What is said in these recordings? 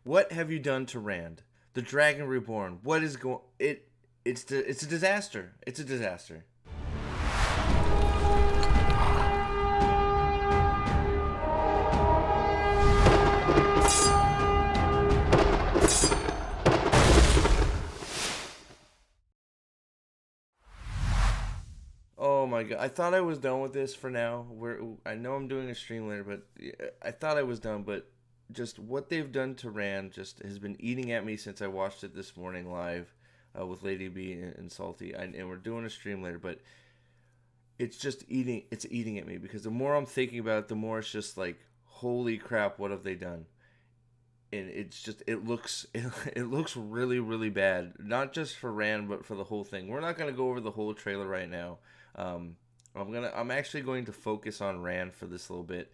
What have you done to Rand? The Dragon Reborn. What is going? It's a disaster. It's a disaster. Oh my god! I thought I was done with this for now. I know I'm doing a stream later, but I thought I was done. But just what they've done to Rand just has been eating at me since I watched it this morning live with Lady B and Salty. And we're doing a stream later, but it's just eating. It's eating at me because the more I'm thinking about it, the more it's just like, holy crap! What have they done? And it's just it looks really really bad, not just for Rand but for the whole thing. We're not gonna go over the whole trailer right now. um, I'm actually going to focus on Rand for this little bit.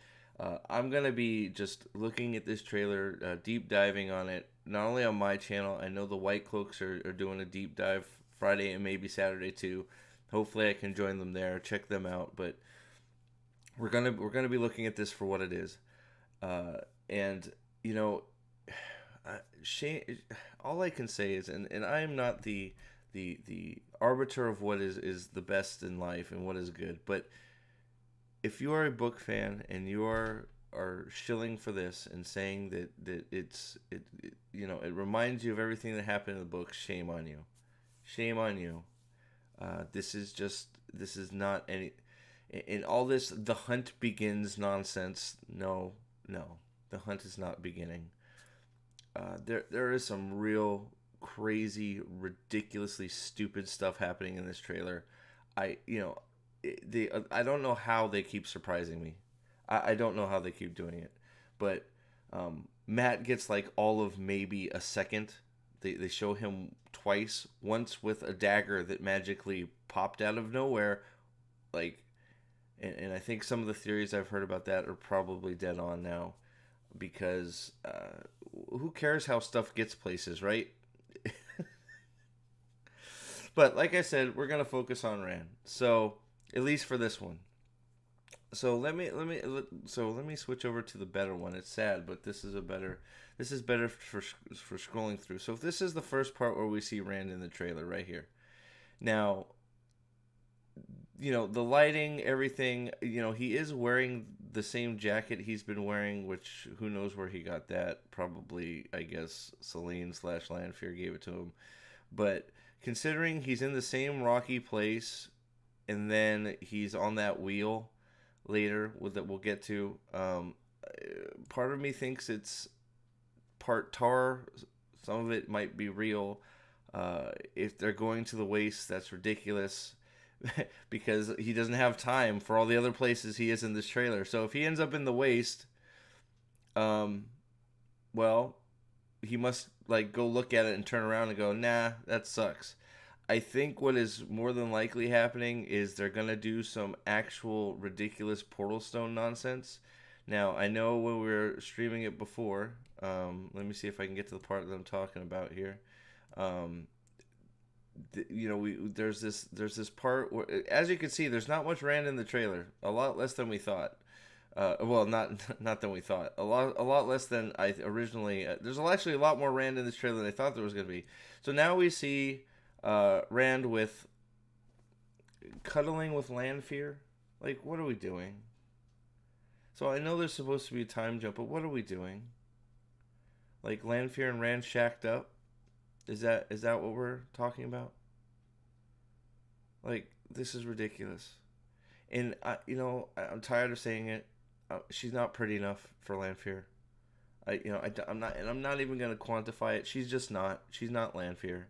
I'm gonna be just looking at this trailer, deep diving on it, not only on my channel. I know the White Cloaks are doing a deep dive Friday and maybe Saturday too. Hopefully I can join them there, check them out. But we're gonna be looking at this for what it is. And you know, Shane, all I can say is, and I am not the arbiter of what is the best in life and what is good, but if you are a book fan and you are shilling for this and saying that it reminds you of everything that happened in the book, shame on you, shame on you. This is not any in all this the hunt begins nonsense. No, no, the hunt is not beginning. There is some real crazy, ridiculously stupid stuff happening in this trailer. I don't know how they keep surprising me. I don't know how they keep doing it, but Matt gets like all of maybe a second. They show him twice. Once with a dagger that magically popped out of nowhere, like, and I think some of the theories I've heard about that are probably dead on now, because who cares how stuff gets places, right? But like I said, we're gonna focus on Rand. So at least for this one. So let me switch over to the better one. It's sad, but this is a better. This is better for scrolling through. So if this is the first part where we see Rand in the trailer right here. Now, the lighting, everything. He is wearing the same jacket he's been wearing, which who knows where he got that? Probably, I guess, Celine/Lanfear gave it to him. But considering he's in the same rocky place, and then he's on that wheel later that we'll get to. Part of me thinks it's part tar. Some of it might be real. If they're going to the waste, that's ridiculous. Because he doesn't have time for all the other places he is in this trailer. So if he ends up in the waste, well, he must like go look at it and turn around and go, nah, that sucks. I think what is more than likely happening is they're gonna do some actual ridiculous portal stone nonsense. Now I know when we were streaming it before. Let me see if I can get to the part that I'm talking about here. Um, there's this part where, as you can see, there's not much Rand in the trailer. A lot less than we thought. Well, not than we thought. A lot less than I originally. There's actually a lot more Rand in this trailer than I thought there was gonna be. So now we see Rand with cuddling with Lanfear. Like, what are we doing? So I know there's supposed to be a time jump, but what are we doing? Like Lanfear and Rand shacked up. Is that what we're talking about? Like, this is ridiculous. And I'm tired of saying it. She's not pretty enough for Lanfear. I'm not even gonna quantify it. She's just not. She's not Lanfear.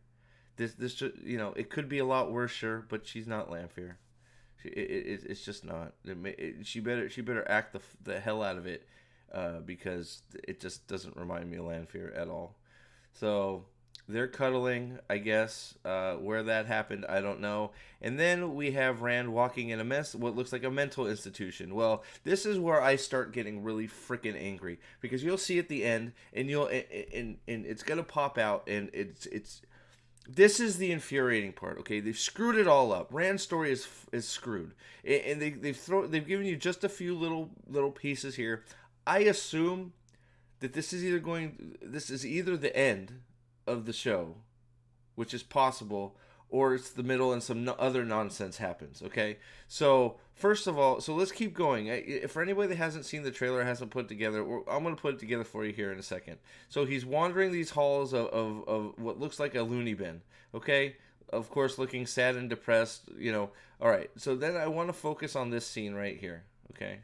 This just, it could be a lot worse, sure, but she's not Lanfear. It's just not. She better act the hell out of it, because it just doesn't remind me of Lanfear at all. So they're cuddling, I guess. Where that happened, I don't know. And then we have Rand walking in what looks like a mental institution. Well, this is where I start getting really freaking angry, because you'll see at the end, and it's gonna pop out, and it's. This is the infuriating part. Okay, they've screwed it all up. Rand's story is screwed, and they've given you just a few little pieces here. I assume that this is either the end of the show, which is possible, or it's the middle and some other nonsense happens. Okay, so first of all, so let's keep going. For anybody that hasn't seen the trailer, hasn't put it together, I'm going to put it together for you here in a second. So he's wandering these halls of what looks like a loony bin. Okay, of course, looking sad and depressed. All right. So then I want to focus on this scene right here. Okay,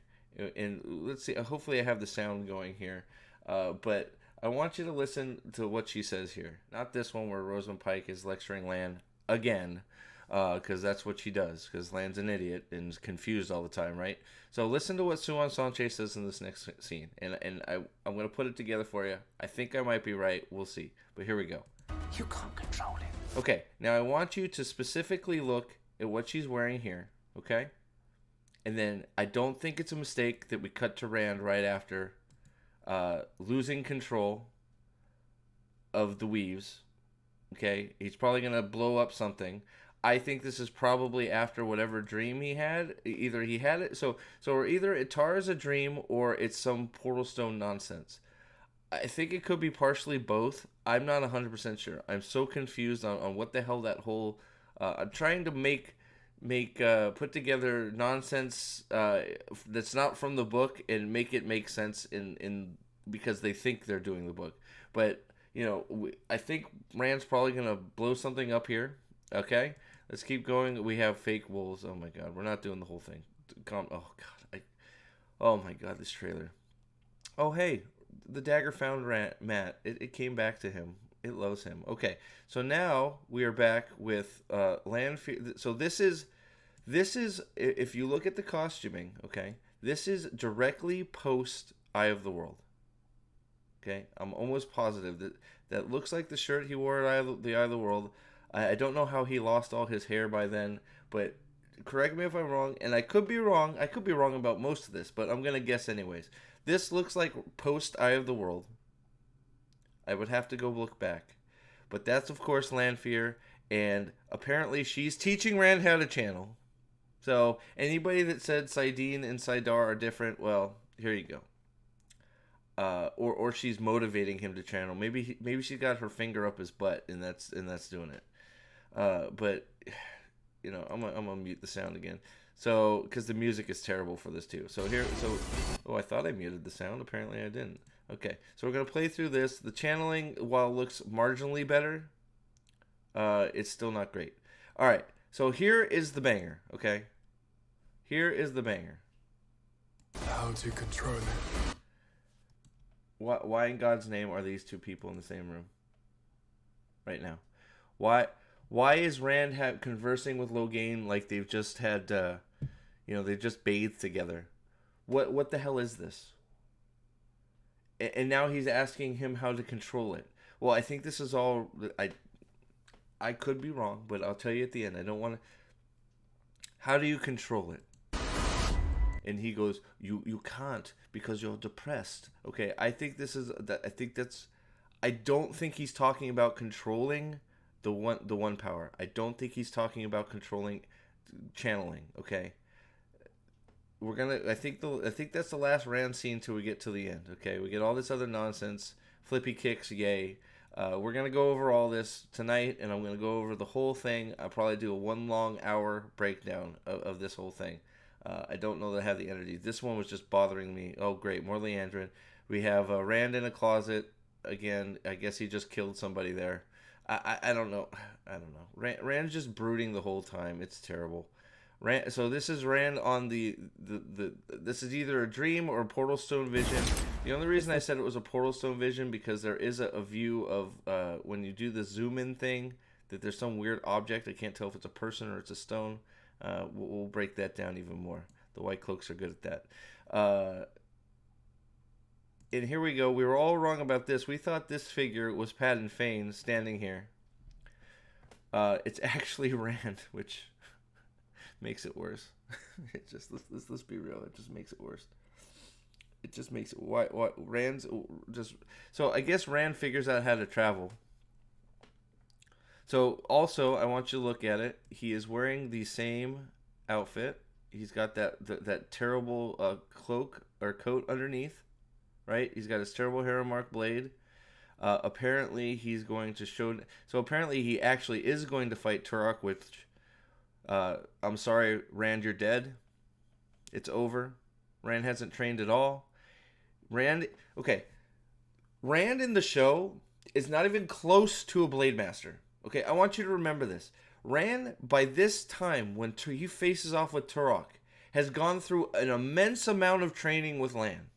and let's see. Hopefully, I have the sound going here, but I want you to listen to what she says here. Not this one where Rosamund Pike is lecturing Lan again, because that's what she does. Because Lan's an idiot and is confused all the time, right? So listen to what Suan Sanchez says in this next scene, and I'm gonna put it together for you. I think I might be right. We'll see. But here we go. You can't control it. Okay, now I want you to specifically look at what she's wearing here. Okay, and then I don't think it's a mistake that we cut to Rand right after losing control of the weaves. Okay, he's probably gonna blow up something. I think this is probably after whatever dream he had. Either he had it, or either Itar is a dream or it's some portal stone nonsense. I think it could be partially both. I'm not 100% sure. I'm so confused on what the hell that whole. I'm trying to put together nonsense that's not from the book and make it make sense in because they think they're doing the book. But I think Rand's probably gonna blow something up here. Okay, let's keep going. We have fake wolves. Oh my god, we're not doing the whole thing. Oh my god, this trailer. Oh hey, the dagger found Matt. It came back to him. It loves him. Okay, so now we are back with Lan. So this is if you look at the costuming. Okay, this is directly post Eye of the World. Okay, I'm almost positive that looks like the shirt he wore at the Eye of the World. I don't know how he lost all his hair by then, but correct me if I'm wrong, and I could be wrong. I could be wrong about most of this, but I'm gonna guess anyways. This looks like post Eye of the World. I would have to go look back, but that's of course Lanfear, and apparently she's teaching Rand how to channel. So anybody that said Saidin and Saidar are different, well, here you go. Or she's motivating him to channel. Maybe she got her finger up his butt, and that's doing it. But I'm gonna mute the sound again. So because the music is terrible for this too. Oh, I thought I muted the sound. Apparently I didn't. Okay, so we're gonna play through this. The channeling, while it looks marginally better, it's still not great. All right, so here is the banger. Okay, here is the banger. How to control it. Why in God's name are these two people in the same room right now? Why is Rand conversing with Logain like they've just had, they've just bathed together? What the hell is this? And now he's asking him how to control it. Well, I think this is all. I could be wrong, but I'll tell you at the end. I don't want to. How do you control it? And he goes, you can't because you're depressed. Okay, I think this is that. I don't think he's talking about controlling the one power. I don't think he's talking about controlling channeling. Okay, I think that's the last Rand scene till we get to the end. Okay, we get all this other nonsense, flippy kicks, yay. We're gonna go over all this tonight, and I'm gonna go over the whole thing. I'll probably do a 1 long hour breakdown of this whole thing. I don't know that I have the energy. This one was just bothering me. Oh, great. More Leandrin. We have Rand in a closet. Again, I guess he just killed somebody there. I don't know. I don't know. Rand's just brooding the whole time. It's terrible. So this is Rand on the this is either a dream or a portal stone vision. The only reason I said it was a portal stone vision because there is a view of when you do the zoom in thing that there's some weird object. I can't tell if it's a person or it's a stone. We'll break that down even more. The White Cloaks are good at that. And here we go. We were all wrong about this. We thought this figure was Patton Fane standing here. It's actually Rand, which makes it worse. It just let's be real. It just makes it worse. It just makes it why Rand's just so I guess Rand figures out how to travel. So also, I want you to look at it. He is wearing the same outfit. He's got that terrible cloak or coat underneath. right? He's got his terrible hero mark blade. Apparently, he's going to show. So apparently, he actually is going to fight Turok. Which, I'm sorry, Rand, you're dead. It's over. Rand hasn't trained at all. Rand, okay. Rand in the show is not even close to a Blade Master. Okay, I want you to remember this. Rand, by this time, when he faces off with Turok, has gone through an immense amount of training with Lan.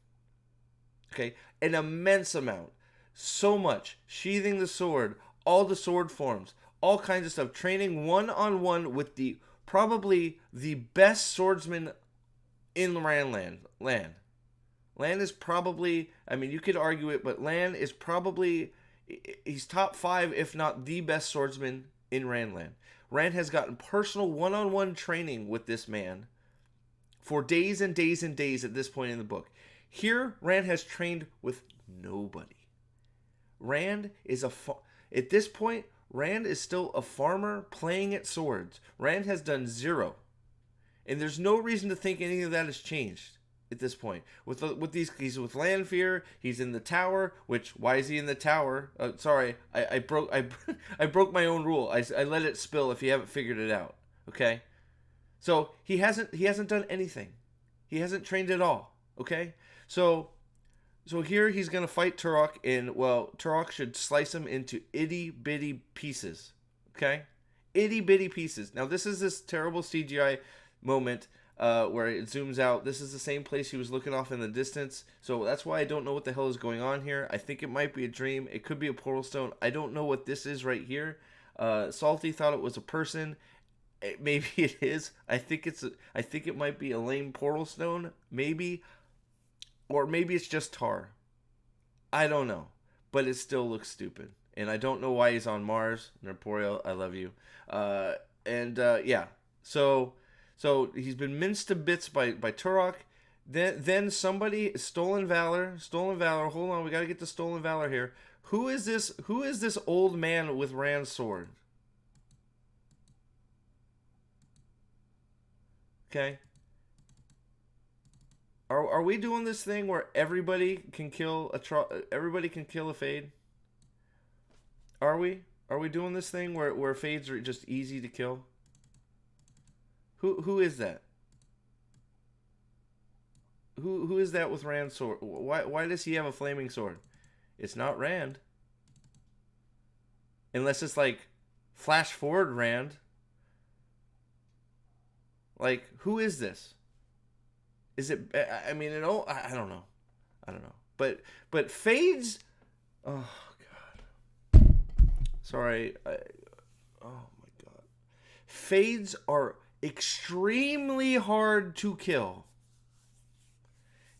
Okay, an immense amount. So much. Sheathing the sword, all the sword forms, all kinds of stuff. Training one-on-one with the probably the best swordsman in Lan. Lan is probably, I mean, you could argue it, but Lan is probably, he's top 5, if not the best swordsman in Randland. Rand has gotten personal one-on-one training with this man for days and days and days at this point in the book. Here, Rand has trained with nobody. Rand is at this point, Rand is still a farmer playing at swords. Rand has done 0. And there's no reason to think any of that has changed at this point. With these, he's with Lanfear. He's in the tower. Which, why is he in the tower? Sorry, I broke I broke my own rule. I let it spill. If you haven't figured it out, okay. So he hasn't done anything. He hasn't trained at all. Okay. So here he's gonna fight Turok, and well, Turok should slice him into itty bitty pieces. Okay, itty bitty pieces. Now this is this terrible CGI moment where it zooms out. This is the same place he was looking off in the distance. So that's why I don't know what the hell is going on here. I think it might be a dream. It could be a portal stone. I don't know what this is right here. Salty thought it was a person. Maybe it is. I think it might be a lame portal stone. Maybe. Or maybe it's just tar. I don't know. But it still looks stupid. And I don't know why he's on Mars. Portrayal, I love you. Yeah. So he's been minced to bits by Turok. Then somebody, Stolen Valor. Hold on, we gotta get to Stolen Valor here. Who is this old man with Rand's sword? Okay. Are we doing this thing where everybody can kill a Fade? Are we? Are we doing this thing where Fades are just easy to kill? Who is that? Who is that with Rand's sword? Why does he have a flaming sword? It's not Rand. Unless it's like flash forward Rand. Like, who is this? Is it? I mean, I don't know. But Fades. Oh God. Sorry. Oh my God. Fades are extremely hard to kill.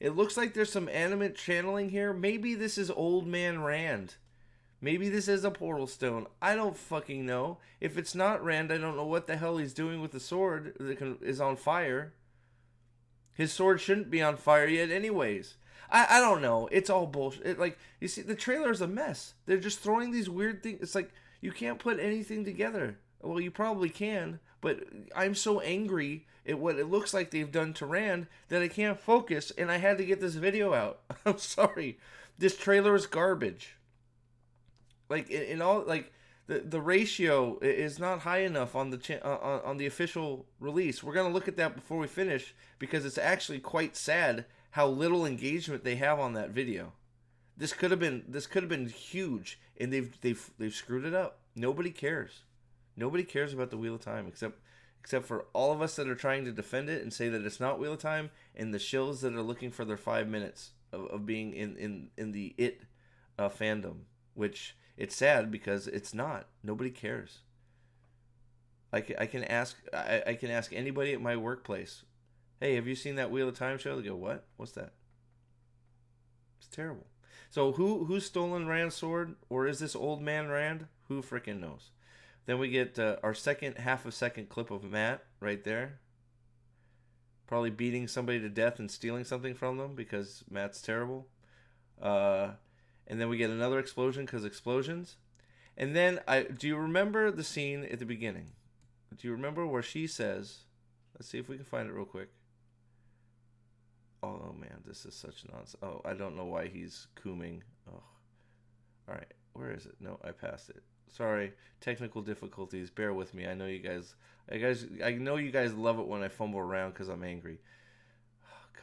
It looks like there's some animate channeling here. Maybe this is Old Man Rand. Maybe this is a portal stone. I don't fucking know. If it's not Rand, I don't know what the hell he's doing with the sword that is on fire. His sword shouldn't be on fire yet anyways. I don't know. It's all bullshit. Like, you see, the trailer is a mess. They're just throwing these weird things. It's like, you can't put anything together. Well, you probably can, but I'm so angry at what it looks like they've done to Rand that I can't focus, and I had to get this video out. I'm sorry. This trailer is garbage. Like, in all, like, the ratio is not high enough on the official release. We're gonna look at that before we finish because it's actually quite sad how little engagement they have on that video. This could have been huge, and they've screwed it up. Nobody cares. Nobody cares about the Wheel of Time except for all of us that are trying to defend it and say that it's not Wheel of Time, and the shills that are looking for their 5 minutes of being in the fandom, which. It's sad because it's not. Nobody cares. I can ask anybody at my workplace, hey, have you seen that Wheel of Time show? They go, what? What's that? It's terrible. So who's stolen Rand's sword? Or is this Old Man Rand? Who freaking knows? Then we get our second half-a-second clip of Matt right there. Probably beating somebody to death and stealing something from them because Matt's terrible. And then we get another explosion because explosions. And then, do you remember the scene at the beginning? Do you remember where she says, let's see if we can find it real quick. Oh man, this is such nonsense. Oh, I don't know why he's cooming. Oh, all right. Where is it? No, I passed it. Sorry, technical difficulties. Bear with me. I know you guys. I know you guys love it when I fumble around because I'm angry. Oh God.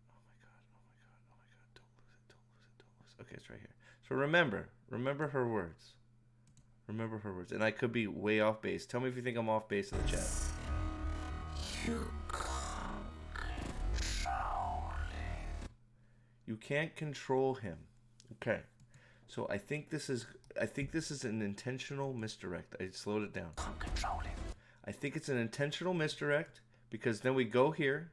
Oh my God. Oh my God. Oh my God. Don't lose it. Don't lose it. Don't lose it. Okay, it's right here. So remember her words. Remember her words. And I could be way off base. Tell me if you think I'm off base in the chat. You can't control him. Okay. So I think this is an intentional misdirect. I slowed it down. Can't control him. I think it's an intentional misdirect because then we go here.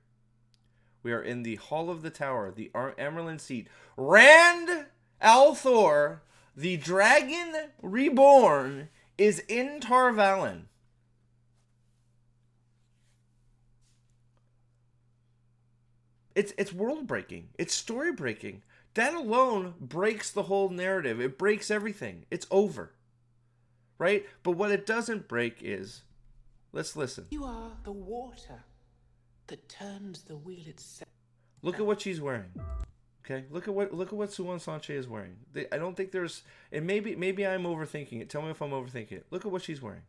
We are in the Hall of the Tower, the Amerlin seat. Rand al'Thor, the Dragon Reborn, is in Tar Valon. It's world breaking. It's story breaking. That alone breaks the whole narrative. It breaks everything. It's over. Right? But what it doesn't break is, let's listen. You are the water that turns the wheel itself. Look at what she's wearing. Okay? Look at what Suan Sanche is wearing. I don't think there's, and maybe I'm overthinking it. Tell me if I'm overthinking it. Look at what she's wearing.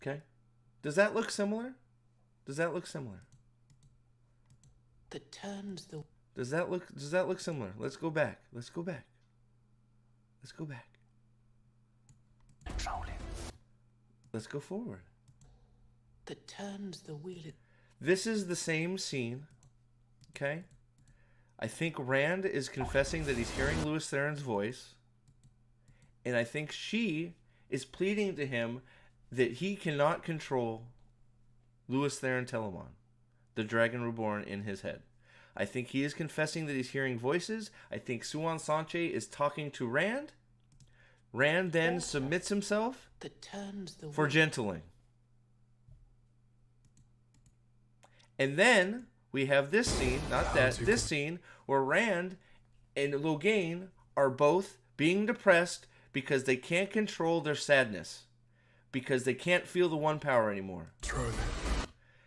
Okay? Does that look similar? Does that look similar? That turns the... Does that look similar? Let's go back. Let's go back. Let's go back. Control him. Let's go forward. That turns the wheel... This is the same scene. Okay? I think Rand is confessing that he's hearing Louis Theron's voice. And I think she is pleading to him that he cannot control Louis Theron Telamon, the Dragon Reborn, in his head. I think he is confessing that he's hearing voices. I think Suan Sanche is talking to Rand. Rand then submits himself that turns the for gentling. And then we have this scene, not that, this scene where Rand and Logain are both being depressed because they can't control their sadness. Because they can't feel the one power anymore. Truly.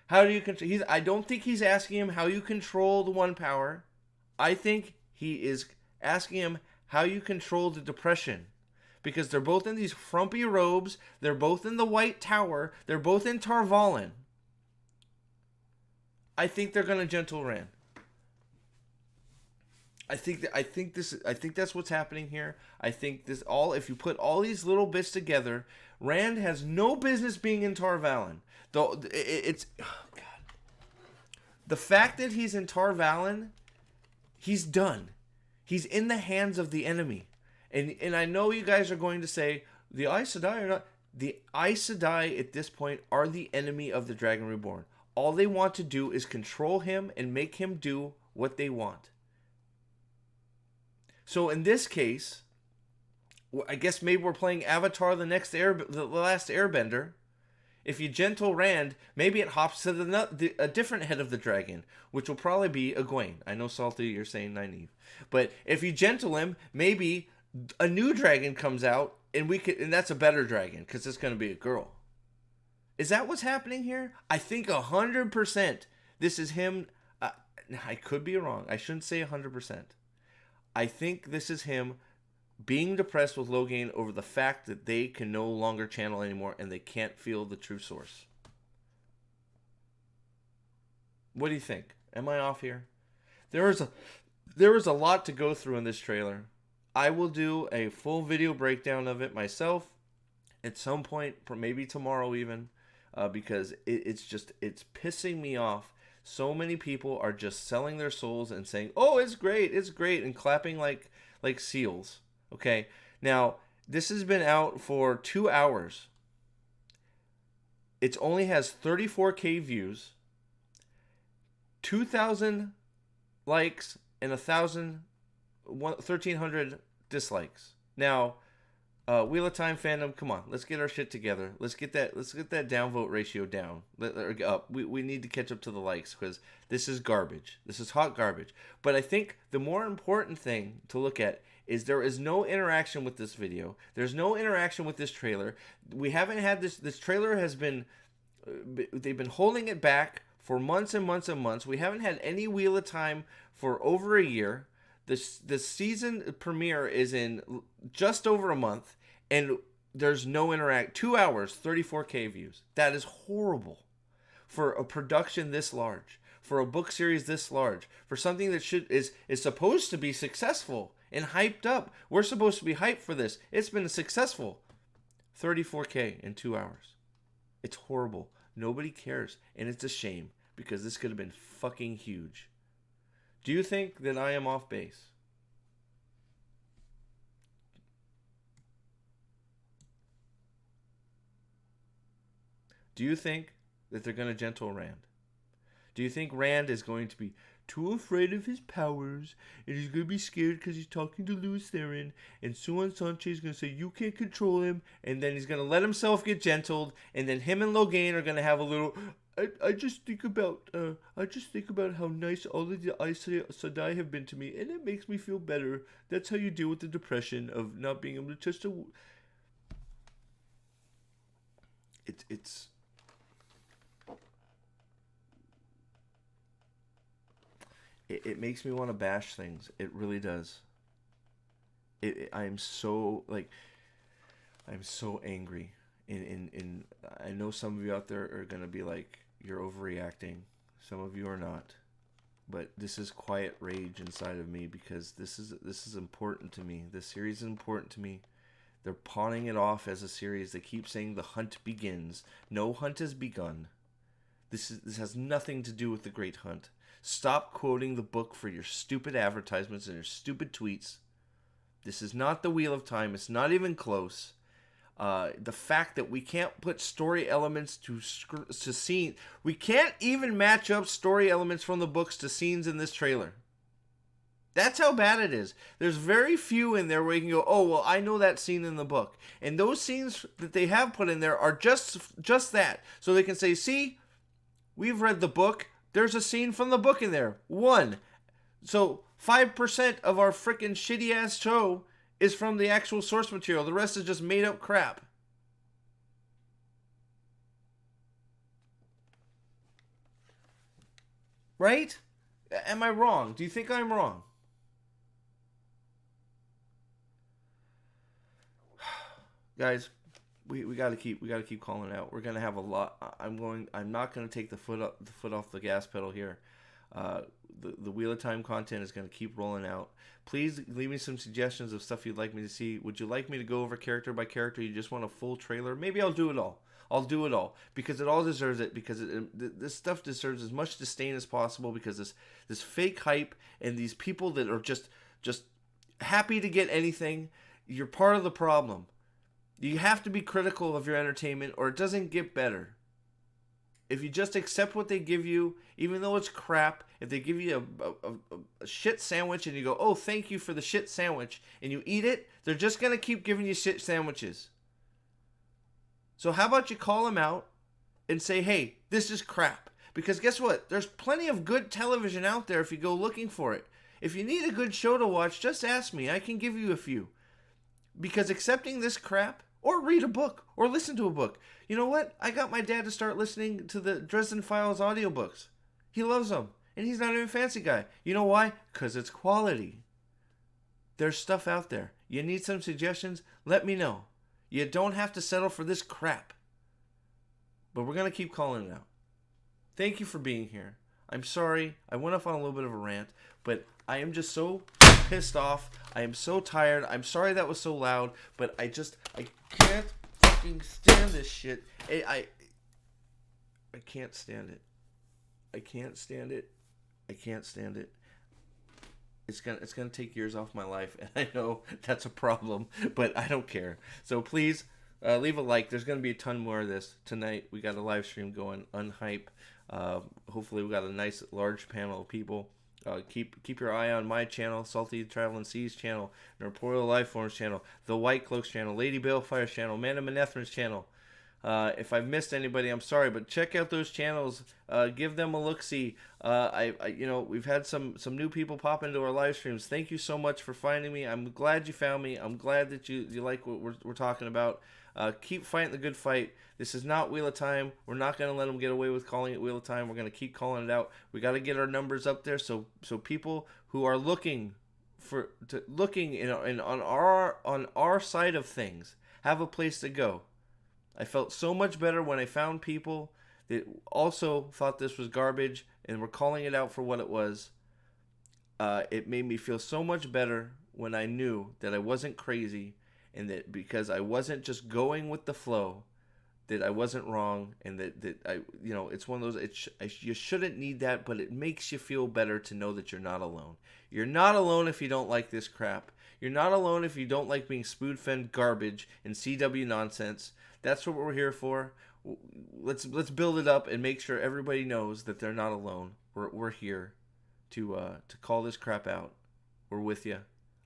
How do you control? I don't think he's asking him how you control the one power. I think he is asking him how you control the depression. Because they're both in these frumpy robes. They're both in the White Tower. They're both in Tar Valon. I think they're gonna gentle Rand. I think that's what's happening here. I think this all, if you put all these little bits together, Rand has no business being in Tar Valon. Though it's oh God. The fact that he's in Tar Valon, he's done. He's in the hands of the enemy. And I know you guys are going to say the Aes Sedai are not. The Aes Sedai at this point are the enemy of the Dragon Reborn. All they want to do is control him and make him do what they want. So in this case, I guess maybe we're playing Avatar: the Last Airbender. If you gentle Rand, maybe it hops to a different head of the dragon, which will probably be Egwene. I know, Salty, you're saying Nynaeve. But if you gentle him, maybe a new dragon comes out, and that's a better dragon, because it's going to be a girl. Is that what's happening here? I think 100% this is him. I could be wrong. I shouldn't say 100%. I think this is him being depressed with Logain over the fact that they can no longer channel anymore and they can't feel the true source. What do you think? Am I off here? There is a lot to go through in this trailer. I will do a full video breakdown of it myself at some point, maybe tomorrow even, because it's pissing me off. So many people are just selling their souls and saying, "Oh, it's great, and clapping like seals. Okay, now this has been out for 2 hours. It only has 34K views, 2,000 likes, and 1,300 dislikes. Now, Wheel of Time fandom, come on, let's get our shit together. Let's get that downvote ratio down. Up. We need to catch up to the likes because this is garbage. This is hot garbage. But I think the more important thing to look at is there is no interaction with this video. There's no interaction with this trailer. We haven't had this trailer has been, they've been holding it back for months and months and months. We haven't had any Wheel of Time for over a year. The season premiere is in just over a month, and there's no 2 hours, 34K views. That is horrible for a production this large, for a book series this large, for something that is supposed to be successful and hyped up. We're supposed to be hyped for this. It's been successful. 34K in 2 hours. It's horrible. Nobody cares, and it's a shame because this could have been fucking huge. Do you think that I am off base? Do you think that they're going to gentle Rand? Do you think Rand is going to be too afraid of his powers, and he's going to be scared because he's talking to Louis Theron, and Suan Sanchez is going to say, you can't control him, and then he's going to let himself get gentled, and then him and Logain are going to have a little, I just think about how nice all of the Aes Sedai have been to me, and it makes me feel better. That's how you deal with the depression of not being able to touch the... It's... It makes me want to bash things. It really does. I'm so angry. And I know some of you out there are going to be like, you're overreacting. Some of you are not. But this is quiet rage inside of me because this is important to me. This series is important to me. They're pawning it off as a series. They keep saying the hunt begins. No hunt has begun. This has nothing to do with the Great Hunt. Stop quoting the book for your stupid advertisements and your stupid tweets. This is not the Wheel of Time. It's not even close. The fact that we can't put story elements to scene. We can't even match up story elements from the books to scenes in this trailer. That's how bad it is. There's very few in there where you can go, oh, well, I know that scene in the book. And those scenes that they have put in there are just that. So they can say, see, we've read the book. There's a scene from the book in there. 1. So 5% of our freaking shitty ass show is from the actual source material. The rest is just made up crap. Right? Am I wrong? Do you think I'm wrong? Guys, we gotta keep calling it out. We're gonna have a lot. I'm not gonna take the foot off the gas pedal here. The Wheel of Time content is gonna keep rolling out. Please leave me some suggestions of stuff you'd like me to see. Would you like me to go over character by character? You just want a full trailer? Maybe I'll do it all. I'll do it all because it all deserves it. Because this stuff deserves as much disdain as possible. Because this fake hype and these people that are just happy to get anything. You're part of the problem. You have to be critical of your entertainment or it doesn't get better. If you just accept what they give you, even though it's crap, if they give you a shit sandwich and you go, oh, thank you for the shit sandwich, and you eat it, they're just going to keep giving you shit sandwiches. So how about you call them out and say, hey, this is crap. Because guess what? There's plenty of good television out there if you go looking for it. If you need a good show to watch, just ask me. I can give you a few. Because accepting this crap... Or read a book. Or listen to a book. You know what? I got my dad to start listening to the Dresden Files audiobooks. He loves them. And he's not even a fancy guy. You know why? Because it's quality. There's stuff out there. You need some suggestions? Let me know. You don't have to settle for this crap. But we're going to keep calling it out. Thank you for being here. I'm sorry. I went off on a little bit of a rant. But I am just so pissed off. I am so tired. I'm sorry that was so loud. But I can't fucking stand this shit. I can't stand it. I can't stand it. I can't stand it. It's gonna take years off my life, and I know that's a problem, but I don't care. So please leave a like. There's gonna be a ton more of this tonight. We got a live stream going, Unhype. Hopefully we got a nice large panel of people. Keep your eye on my channel, Salty Traveling Seas channel, Norporeal Lifeforms channel, The White Cloaks channel, Lady Balefire's channel, Amanda Manethrin's channel. If I've missed anybody, I'm sorry, but check out those channels. Give them a look see. We've had some new people pop into our live streams. Thank you so much for finding me. I'm glad you found me. I'm glad that you like what we're talking about. Keep fighting the good fight. This is not Wheel of Time. We're not going to let them get away with calling it Wheel of Time. We're going to keep calling it out. We got to get our numbers up there so people who are looking on our side of things have a place to go. I felt so much better when I found people that also thought this was garbage and were calling it out for what it was. It made me feel so much better when I knew that I wasn't crazy, and that because I wasn't just going with the flow, that I wasn't wrong, and that it's one of those. You shouldn't need that, but it makes you feel better to know that you're not alone. You're not alone if you don't like this crap. You're not alone if you don't like being spoon-fed garbage and CW nonsense. That's what we're here for. Let's build it up and make sure everybody knows that they're not alone. We're here to call this crap out. We're with you.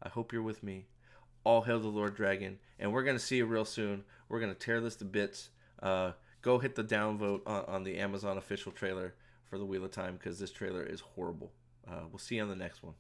I hope you're with me. All hail the Lord Dragon, and we're gonna see you real soon. We're gonna tear this to bits. Go hit the downvote on the Amazon official trailer for the Wheel of Time, because this trailer is horrible. We'll see you on the next one.